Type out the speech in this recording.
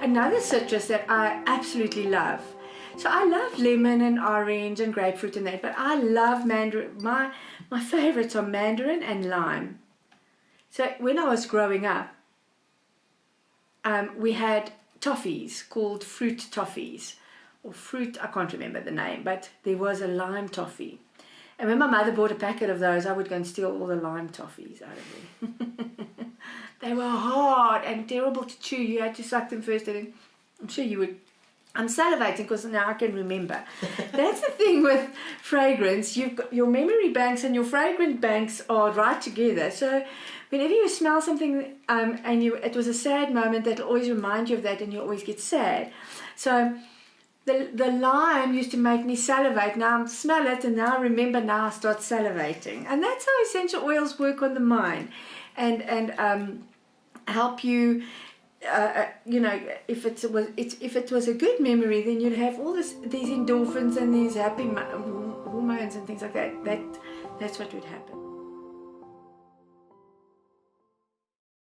Another citrus that I absolutely love. So I love lemon and orange and grapefruit and that, but I love mandarin. My favorites are mandarin and lime. So when I was growing up, we had toffees called fruit toffees, or fruit, I can't remember the name, but there was a lime toffee. And when my mother bought a packet of those, I would go and steal all the lime toffees out of them. They were hard and terrible to chew. You had to suck them first, and I'm sure you would. I'm salivating because now I can remember. That's the thing with fragrance. You've got your memory banks and your fragrant banks are right together. So whenever you smell something and it was a sad moment, that'll always remind you of that, and you always get sad. So the lime used to make me salivate. Now I smell it, and now I remember. Now I start salivating, and that's how essential oils work on the mind, and help you. If it was a good memory, then you'd have all these endorphins and these happy hormones and things like that. That's what would happen.